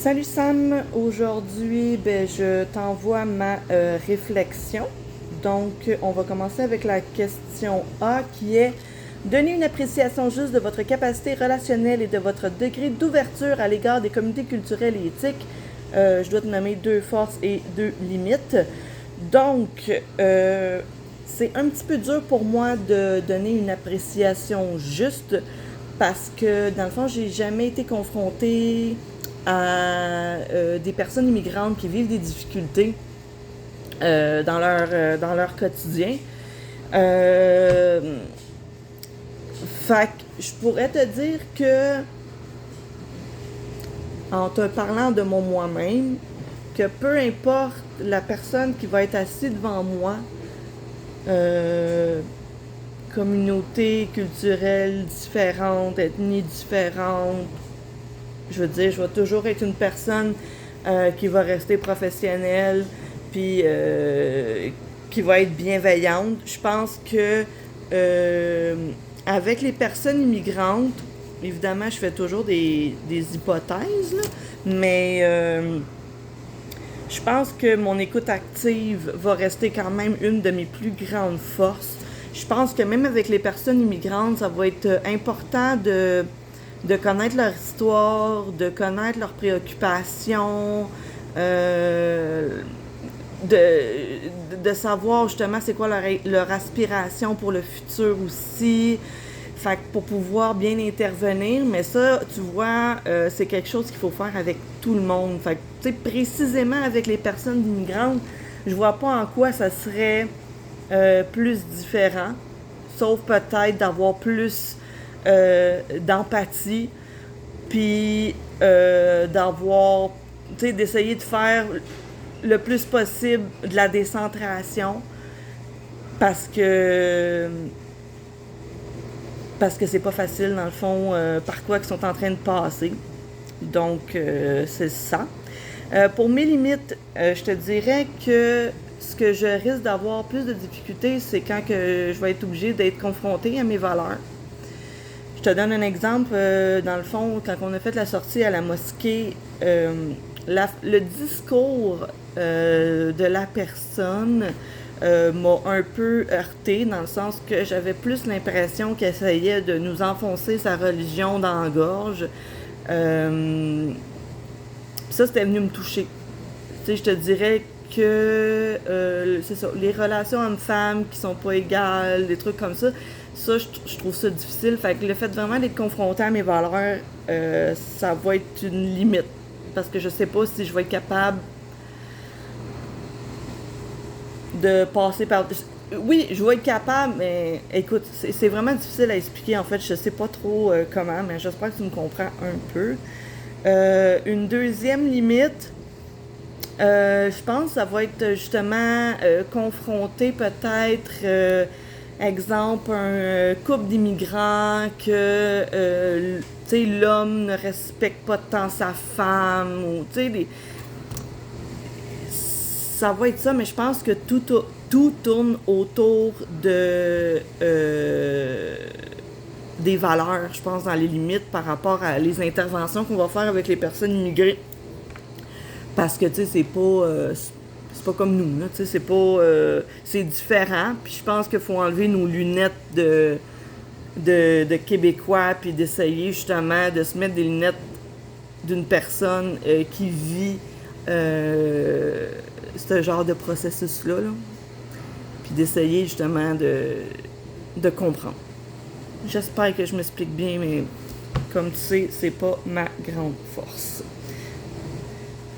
Salut Sam, aujourd'hui je t'envoie ma réflexion. Donc on va commencer avec la question A qui est: donner une appréciation juste de votre capacité relationnelle et de votre degré d'ouverture à l'égard des communautés culturelles et éthiques. Je dois te nommer 2 forces et 2 limites. Donc c'est un petit peu dur pour moi de donner une appréciation juste parce que dans le fond j'ai jamais été confrontée à des personnes immigrantes qui vivent des difficultés dans leur quotidien. Fait que je pourrais te dire que, en te parlant de moi-même, que peu importe la personne qui va être assise devant moi, communauté culturelle différente, ethnie différente, je veux dire, je vais toujours être une personne qui va rester professionnelle, puis qui va être bienveillante. Je pense que avec les personnes immigrantes, évidemment, je fais toujours des hypothèses, là, mais je pense que mon écoute active va rester quand même une de mes plus grandes forces. Je pense que même avec les personnes immigrantes, ça va être important de connaître leur histoire, de connaître leurs préoccupations, de savoir justement c'est quoi leur aspiration pour le futur aussi. Fait que pour pouvoir bien intervenir, mais ça, tu vois, c'est quelque chose qu'il faut faire avec tout le monde. Fait que, tu sais, précisément avec les personnes immigrantes, je vois pas en quoi ça serait plus différent, sauf peut-être d'avoir plus d'empathie, puis d'avoir, tu sais, d'essayer de faire le plus possible de la décentration, parce que c'est pas facile dans le fond par quoi ils sont en train de passer. Donc c'est ça. Pour mes limites, je te dirais que ce que je risque d'avoir plus de difficultés, c'est quand que je vais être obligée d'être confrontée à mes valeurs. Je te donne un exemple. Dans le fond, quand on a fait la sortie à la mosquée, le discours de la personne m'a un peu heurtée, dans le sens que j'avais plus l'impression qu'elle essayait de nous enfoncer sa religion dans la gorge. Ça, c'était venu me toucher. Tu sais, je te dirais que c'est ça, les relations hommes-femmes qui sont pas égales, des trucs comme ça, je trouve ça difficile. Fait que le fait vraiment d'être confronté à mes valeurs, ça va être une limite. Parce que je sais pas si je vais être capable de passer par... Oui, je vais être capable, mais écoute, c'est vraiment difficile à expliquer. En fait, je sais pas trop comment, mais j'espère que tu me comprends un peu. Une deuxième limite, je pense que ça va être justement confronté peut-être, exemple, un couple d'immigrants que l'homme ne respecte pas tant sa femme, ou ça va être ça, mais je pense que tout tourne autour des valeurs, je pense, dans les limites par rapport à les interventions qu'on va faire avec les personnes immigrées. Parce que, tu sais, c'est pas comme nous, là, tu sais, c'est pas... c'est différent, puis je pense qu'il faut enlever nos lunettes de Québécois, puis d'essayer, justement, de se mettre des lunettes d'une personne qui vit ce genre de processus-là, là. Puis d'essayer, justement, de comprendre. J'espère que je m'explique bien, mais comme tu sais, c'est pas ma grande force.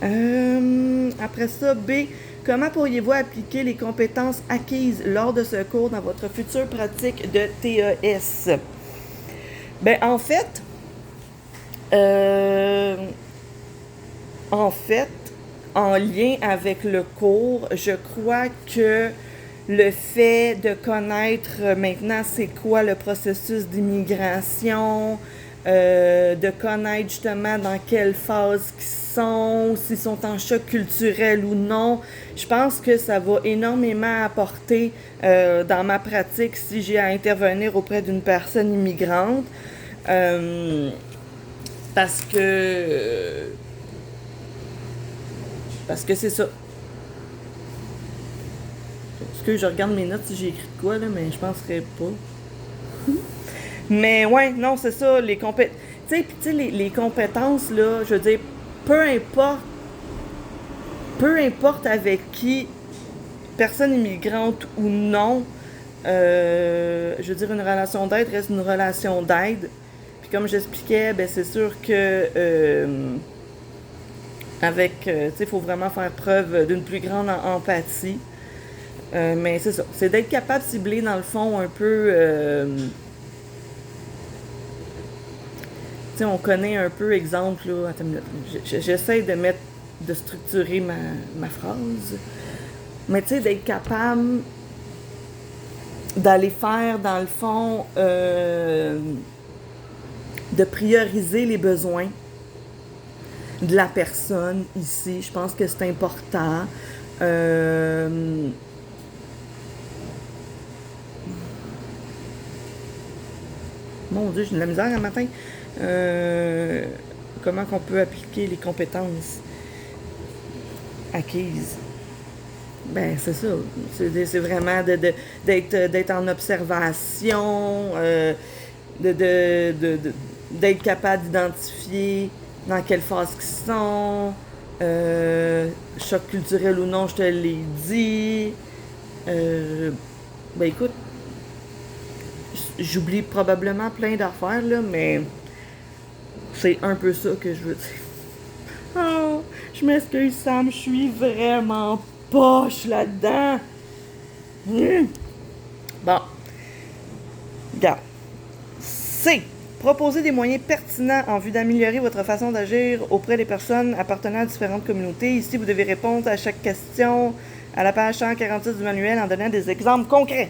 Après ça, B. Comment pourriez-vous appliquer les compétences acquises lors de ce cours dans votre future pratique de TES? Ben, en lien avec le cours, je crois que le fait de connaître maintenant c'est quoi le processus d'immigration, de connaître justement dans quelle phase ils sont, s'ils sont en choc culturel ou non, je pense que ça va énormément apporter dans ma pratique si j'ai à intervenir auprès d'une personne immigrante. Parce que Parce que c'est ça. Excuse, je regarde mes notes si j'ai écrit de quoi, là, mais je penserais pas. Mais ouais, non, c'est ça, les compétences. Tu sais, puis tu sais, les compétences, là, je veux dire, peu importe, peu importe avec qui, personne immigrante ou non, je veux dire, une relation d'aide reste une relation d'aide. Puis comme j'expliquais, ben c'est sûr que avec, tu sais, il faut vraiment faire preuve d'une plus grande empathie. Mais c'est ça, c'est d'être capable de cibler dans le fond un peu. Tu sais, on connaît un peu, exemple, là, attends une minute, j'essaie de structurer ma phrase. Mais tu sais, d'être capable d'aller faire, dans le fond, de prioriser les besoins de la personne ici. Je pense que c'est important. Mon Dieu, j'ai de la misère un matin. Comment qu'on peut appliquer les compétences acquises? Ben, c'est ça. C'est vraiment d'être en observation, d'être capable d'identifier dans quelle phase ils sont, choc culturel ou non, je te l'ai dit. Ben écoute, j'oublie probablement plein d'affaires, là, mais c'est un peu ça que je veux dire. Oh, je m'excuse, Sam, je suis vraiment poche là-dedans. Bon. Regarde. C. Proposer des moyens pertinents en vue d'améliorer votre façon d'agir auprès des personnes appartenant à différentes communautés. Ici, vous devez répondre à chaque question à la page 146 du manuel en donnant des exemples concrets.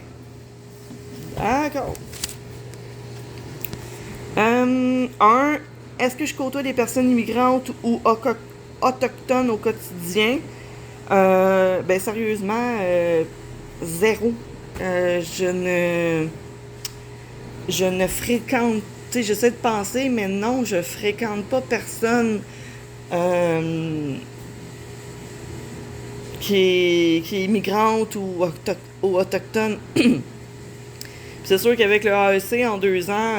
D'accord. 1. Est-ce que je côtoie des personnes immigrantes ou autochtones au quotidien? Ben sérieusement, zéro. Je ne fréquente, tu sais, j'essaie de penser, mais non, je fréquente pas personne qui est immigrante ou autochtone. C'est sûr qu'avec le AEC en 2 ans,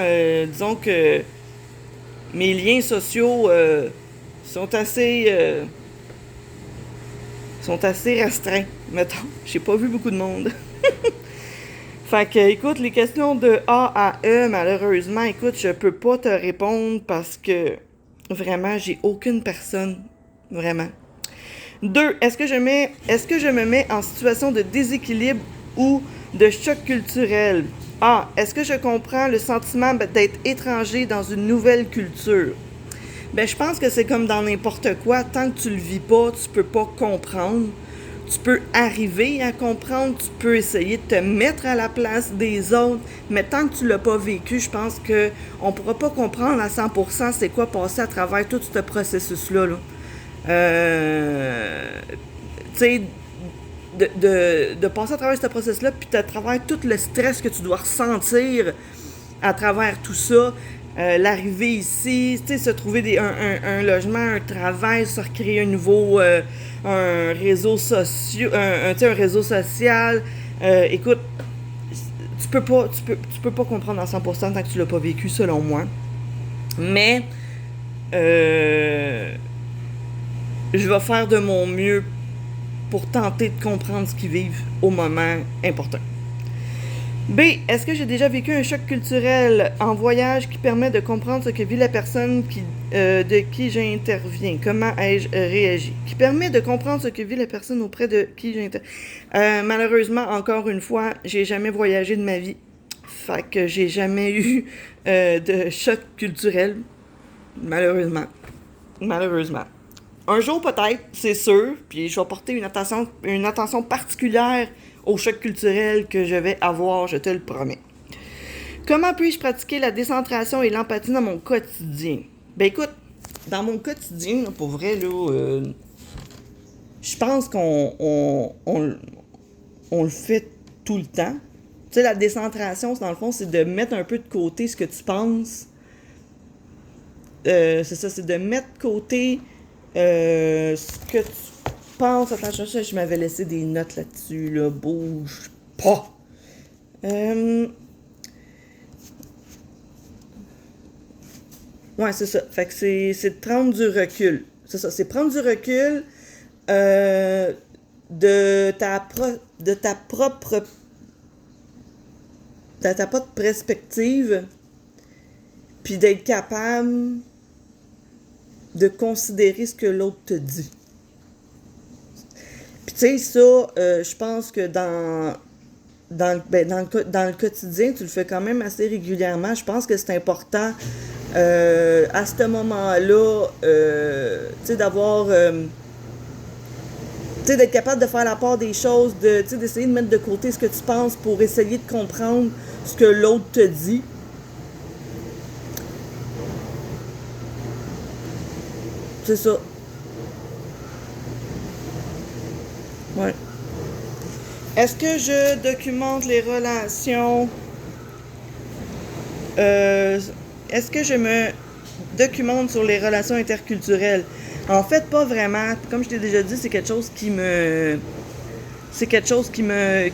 disons que mes liens sociaux sont assez restreints, mettons. J'ai pas vu beaucoup de monde. Fait que, écoute, les questions de A à E, malheureusement, écoute, je peux pas te répondre parce que vraiment, j'ai aucune personne. Vraiment. 2. Est-ce que je me mets en situation de déséquilibre ou de choc culturel? A. Est-ce que je comprends le sentiment d'être étranger dans une nouvelle culture? Ben, je pense que c'est comme dans n'importe quoi. Tant que tu le vis pas, tu peux pas comprendre. Tu peux arriver à comprendre, tu peux essayer de te mettre à la place des autres, mais tant que tu l'as pas vécu, je pense qu'on pourra pas comprendre à 100% c'est quoi passer à travers tout ce processus-là. Là. Tu sais, de passer à travers ce processus-là, puis à travers tout le stress que tu dois ressentir à travers tout ça, l'arrivée ici, tu sais, se trouver un logement, un travail, se recréer un nouveau un réseau social, un réseau social. Écoute, tu peux pas comprendre à 100% tant que tu l'as pas vécu, selon moi. Mais je vais faire de mon mieux pour tenter de comprendre ce qu'ils vivent au moment important. B. Est-ce que j'ai déjà vécu un choc culturel en voyage qui permet de comprendre ce que vit la personne de qui j'interviens? Comment ai-je réagi? Qui permet de comprendre ce que vit la personne auprès de qui j'interviens. Malheureusement, encore une fois, j'ai jamais voyagé de ma vie. Fait que j'ai jamais eu de choc culturel. Malheureusement. Un jour peut-être, c'est sûr, puis je vais porter une attention particulière au choc culturel que je vais avoir, je te le promets. Comment puis-je pratiquer la décentration et l'empathie dans mon quotidien? Ben écoute, dans mon quotidien, là, pour vrai, là, je pense qu'on le fait tout le temps. Tu sais, la décentration, dans le fond, c'est de mettre un peu de côté ce que tu penses. C'est ça, c'est de mettre de côté ce que tu pense à Flash, je m'avais laissé des notes là-dessus, là, bouge pas. Ouais, c'est ça. Fait que c'est de prendre du recul. C'est ça, c'est prendre du recul euh, de ta propre perspective, puis d'être capable de considérer ce que l'autre te dit. Puis tu sais, ça, je pense que dans le quotidien, tu le fais quand même assez régulièrement. Je pense que c'est important à ce moment-là, tu sais, d'avoir... tu sais, d'être capable de faire la part des choses, tu sais, d'essayer de mettre de côté ce que tu penses pour essayer de comprendre ce que l'autre te dit. C'est ça. Ouais. Est-ce que je documente les relations? Euh, Est-ce que je me documente sur les relations interculturelles? En fait, pas vraiment. Comme je t'ai déjà dit, c'est quelque chose qui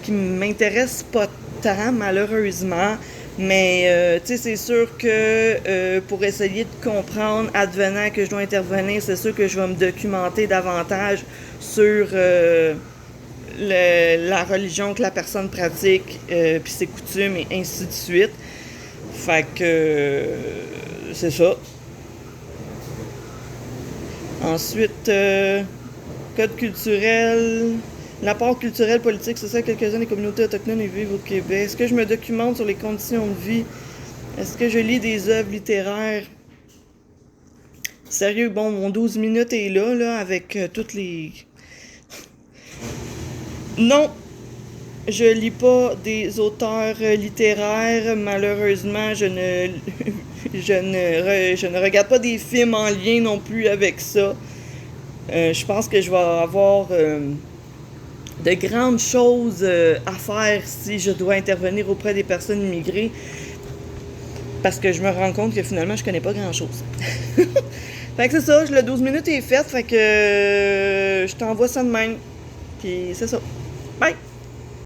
m'intéresse pas tant, malheureusement. Mais, tu sais, c'est sûr que pour essayer de comprendre, advenant que je dois intervenir, c'est sûr que je vais me documenter davantage sur la religion que la personne pratique, puis ses coutumes et ainsi de suite. Fait que c'est ça. Ensuite, code culturel, l'apport culturel, politique, c'est ça, quelques-unes des communautés autochtones et vivent au Québec. Est-ce que je me documente sur les conditions de vie? Est-ce que je lis des œuvres littéraires? Sérieux, bon, mon 12 minutes est là, avec toutes les... Non, je lis pas des auteurs littéraires. Malheureusement, je ne regarde pas des films en lien non plus avec ça. Je pense que je vais avoir de grandes choses à faire si je dois intervenir auprès des personnes immigrées. Parce que je me rends compte que finalement, je connais pas grand-chose. Fait que c'est ça, le 12 minutes est fait. Fait que je t'envoie ça de même. Puis c'est ça. Bye!